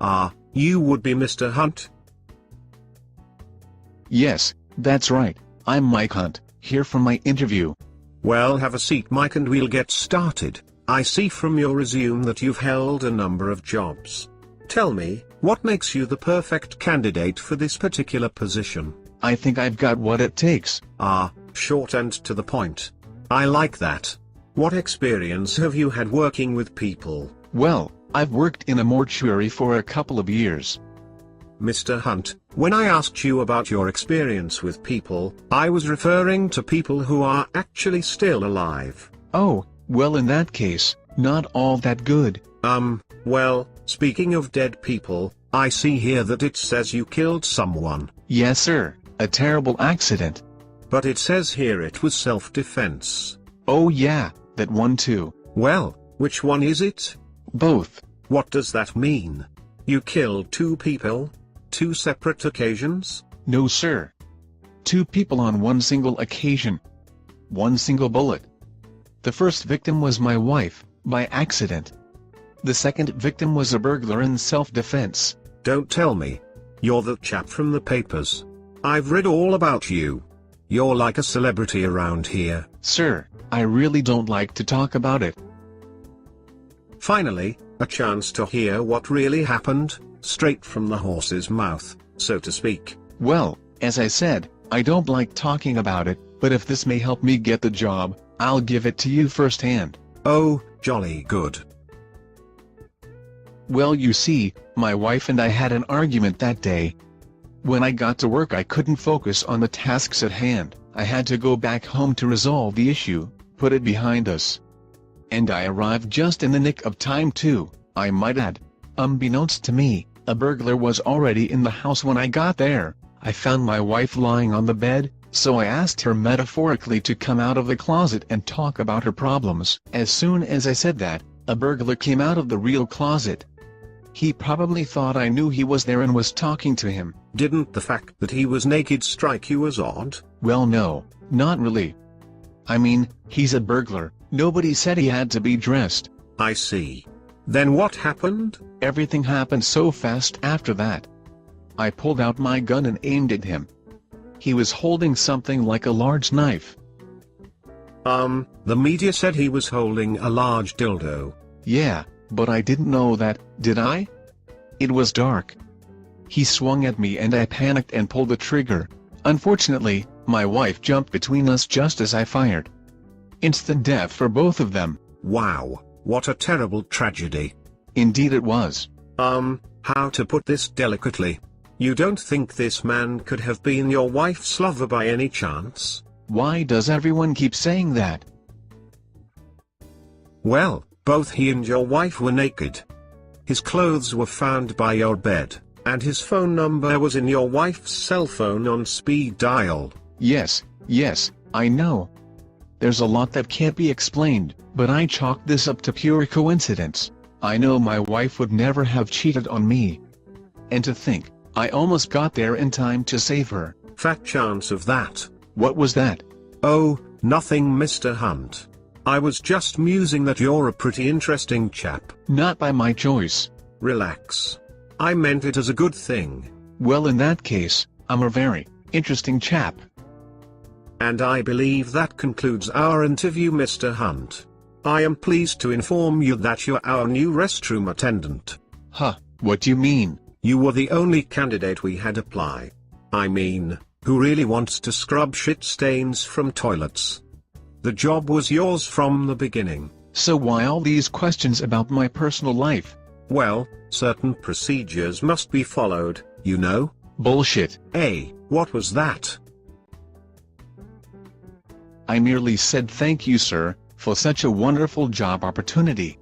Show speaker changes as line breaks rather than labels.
Ah, you would be Mr. Hunt?
Yes, that's right, I'm Mike Hunt, here for my interview.
Well, have a seat, Mike, and we'll get started. I see from your resume that you've held a number of jobs. Tell me, what makes you the perfect candidate for this particular position?
I think I've got what it takes.
Ah, short and to the point. I like that. What experience have you had working with people?
Well, I've worked in a mortuary for a couple of years.
Mr. Hunt, when I asked you about your experience with people, I was referring to people who are actually still alive.
Oh, well, in that case, not all that good.
Well, speaking of dead people, I see here that it says you killed someone.
Yes, sir, a terrible accident.
But it says here it was self-defense.
Oh yeah, that one too.
Well, which one is it?
Both.
What does that mean? You killed two people? Two separate occasions?
No, sir. Two people on one single occasion. One single bullet. The first victim was my wife, by accident. The second victim was a burglar in self-defense.
Don't tell me. You're the chap from the papers. I've read all about you. You're like a celebrity around here.
Sir, I really don't like to talk about it.
Finally, a chance to hear what really happened, straight from the horse's mouth, so to speak.
Well, as I said, I don't like talking about it, but if this may help me get the job, I'll give it to you firsthand.
Oh, jolly good.
Well, you see, my wife and I had an argument that day. When I got to work, I couldn't focus on the tasks at hand. I had to go back home to resolve the issue, put it behind us. And I arrived just in the nick of time too, I might add. Unbeknownst to me, a burglar was already in the house when I got there. I found my wife lying on the bed, so I asked her metaphorically to come out of the closet and talk about her problems. As soon as I said that, a burglar came out of the real closet. He probably thought I knew he was there and was talking to him.
Didn't the fact that he was naked strike you as odd?
Well, no, not really. I mean, he's a burglar, nobody said he had to be dressed.
I see. Then what happened?
Everything happened so fast after that. I pulled out my gun and aimed at him. He was holding something like a large knife.
The media said he was holding a large dildo.
Yeah, but I didn't know that, did I? It was dark. He swung at me and I panicked and pulled the trigger. Unfortunately, my wife jumped between us just as I fired. Instant death for both of them.
Wow, what a terrible tragedy.
Indeed it was.
How to put this delicately? You don't think this man could have been your wife's lover by any chance?
Why does everyone keep saying that?
Well, both he and your wife were naked. His clothes were found by your bed, and his phone number was in your wife's cell phone on speed dial.
Yes, I know. There's a lot that can't be explained, but I chalk this up to pure coincidence. I know my wife would never have cheated on me. And to think, I almost got there in time to save her.
Fat chance of that.
What was that?
Oh, nothing, Mr. Hunt. I was just musing that you're a pretty interesting chap.
Not by my choice.
Relax. I meant it as a good thing.
Well, in that case, I'm a very interesting chap.
And I believe that concludes our interview, Mr. Hunt. I am pleased to inform you that you're our new restroom attendant.
Huh, what do you mean?
You were the only candidate we had apply. I mean, who really wants to scrub shit stains from toilets? The job was yours from the beginning.
So why all these questions about my personal life?
Well, certain procedures must be followed, you know?
Bullshit.
Hey, what was that?
I merely said thank you, sir, for such a wonderful job opportunity.